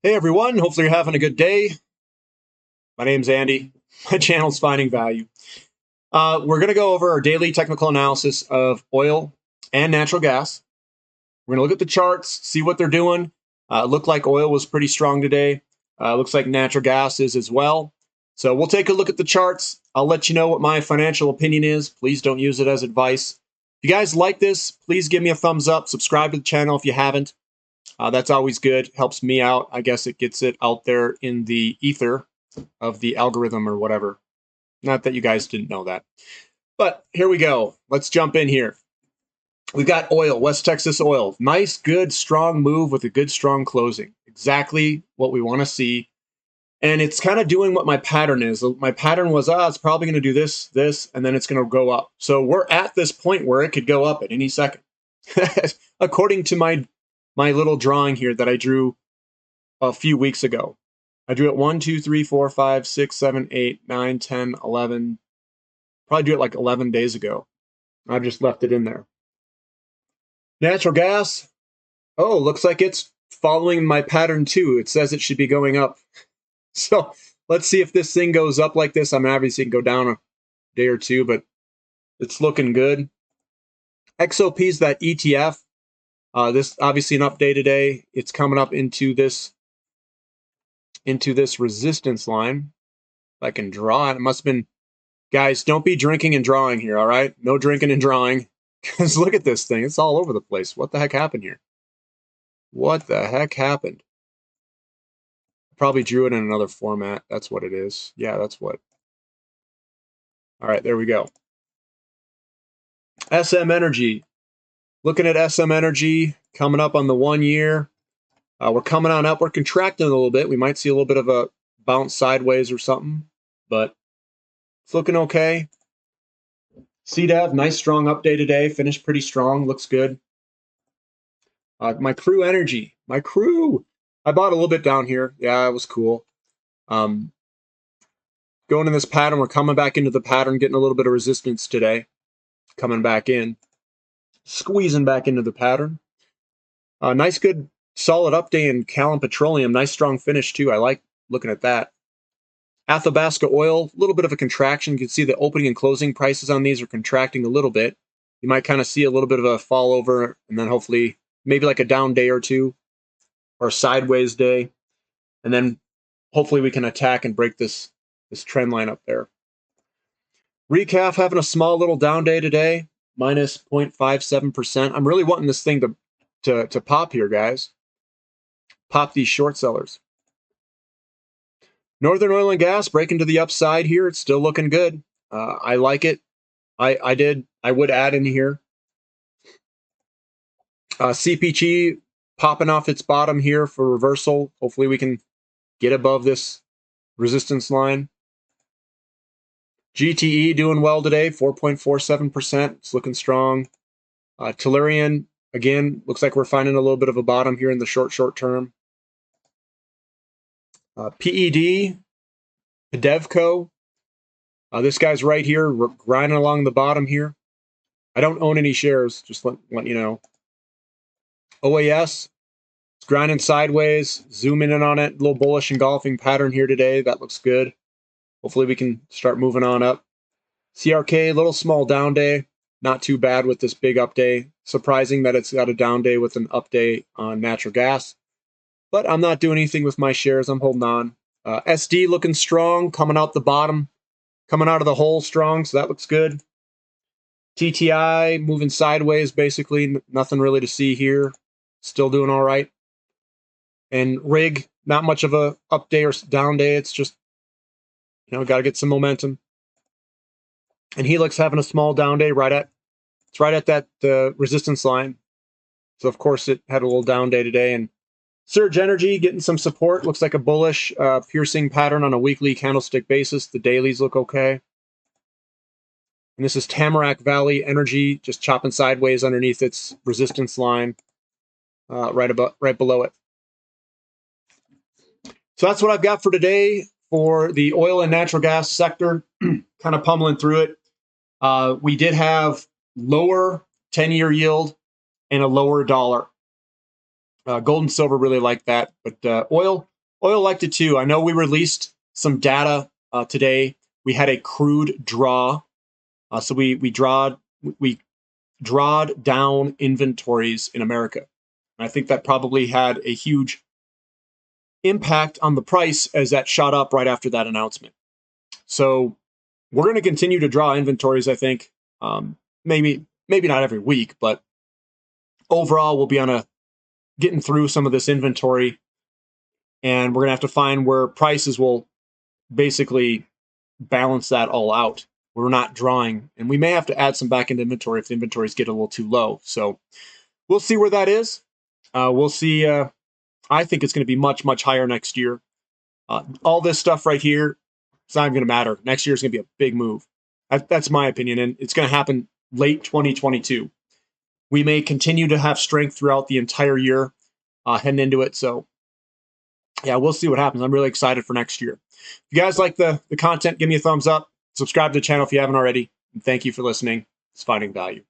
Hey everyone, hopefully you're having a good day. My name's Andy. My channel's Finding Value. We're going to go over our daily technical analysis of oil and natural gas. We're going to look at the charts, see what they're doing. Looked like oil was pretty strong today. Looks like natural gas is as well. So we'll take a look at the charts. I'll let you know what my financial opinion is. Please don't use it as advice. If you guys like this, please give me a thumbs up. Subscribe to the channel if you haven't. That's always good. Helps me out. I guess it gets it out there in the ether of the algorithm or whatever. Not that you guys didn't know that. But here we go. Let's jump in here. We've got oil, West Texas oil. Nice, good, strong move with a good, strong closing. Exactly what we want to see. And it's kind of doing what my pattern is. My pattern was, it's probably going to do this, and then it's going to go up. So we're at this point where it could go up at any second. According to my little drawing here that I drew a few weeks ago. I drew it 1, 2, 3, 4, 5, 6, 7, 8, 9, 10, 11. Probably drew it like 11 days ago. I've just left it in there. Natural gas. Oh, looks like it's following my pattern too. It says it should be going up. So let's see if this thing goes up like this. I'm obviously can go down a day or two, but it's looking good. XOP is that ETF. This obviously an update today. It's coming up into this resistance line. If I can draw it, it must have been, guys, don't be drinking and drawing here, all right? No drinking and drawing, because look at this thing. It's all over the place. What the heck happened here? What the heck happened? I probably drew it in another format. That's what it is. Yeah, that's what. All right, there we go. SM Energy. Looking at SM Energy, coming up on the 1 year. We're coming on up. We're contracting a little bit. We might see a little bit of a bounce sideways or something, but it's looking okay. CDEV, nice strong update today. Finished pretty strong. Looks good. My Crew Energy. My Crew. I bought a little bit down here. Yeah, it was cool. Going in this pattern. We're coming back into the pattern, getting a little bit of resistance today. Coming back in. Squeezing back into the pattern. Nice, good, solid update in Callum Petroleum. Nice strong finish too. I like looking at that. Athabasca Oil, a little bit of a contraction. You can see the opening and closing prices on these are contracting a little bit. You might kind of see a little bit of a fall over and then hopefully maybe like a down day or two or a sideways day. And then hopefully we can attack and break this trend line up there. Recaf having a small little down day today, minus 0.57%. I'm really wanting this thing to pop here, guys. Pop these short sellers. Northern Oil and Gas breaking to the upside here. It's still looking good. I like it. I would add in here. CPG popping off its bottom here for reversal. Hopefully we can get above this resistance line. GTE doing well today, 4.47%. It's looking strong. Tellurian, again, looks like we're finding a little bit of a bottom here in the short term. PED, Devco. This guy's right here, grinding along the bottom here. I don't own any shares, just let you know. OAS, it's grinding sideways, zooming in on it. A little bullish engulfing pattern here today. That looks good. Hopefully we can start moving on up. CRK, little small down day. Not too bad with this big up day. Surprising that it's got a down day with an up day on natural gas. But I'm not doing anything with my shares. I'm holding on. SD looking strong, coming out the bottom, coming out of the hole strong, so that looks good. TTI moving sideways, basically. Nothing really to see here. Still doing all right. And rig, not much of a up day or down day. It's just, got to get some momentum. And Helix having a small down day it's right at that resistance line. So, of course, it had a little down day today. And Surge Energy getting some support. Looks like a bullish piercing pattern on a weekly candlestick basis. The dailies look okay. And this is Tamarack Valley Energy, just chopping sideways underneath its resistance line, right below it. So that's what I've got for today for the oil and natural gas sector. Kind of pummeling through it. We did have lower 10-year yield and a lower dollar. Gold and silver really like that, but oil Oil liked it too. I know we released some data today. We had a crude draw. So we drawed down inventories in America. And I think that probably had a huge impact on the price as that shot up right after that announcement. So we're going to continue to draw inventories, I think. Maybe not every week, but overall we'll be on a getting through some of this inventory, and we're going to have to find where prices will basically balance that all out. We're not drawing, and we may have to add some back end inventory if the inventories get a little too low. So we'll see where that is. We'll see. I think it's going to be much, much higher next year. All this stuff right here, it's not even going to matter. Next year is going to be a big move. That's my opinion, and it's going to happen late 2022. We may continue to have strength throughout the entire year heading into it. So, yeah, we'll see what happens. I'm really excited for next year. If you guys like the content, give me a thumbs up. Subscribe to the channel if you haven't already. And thank you for listening. It's Finding Value.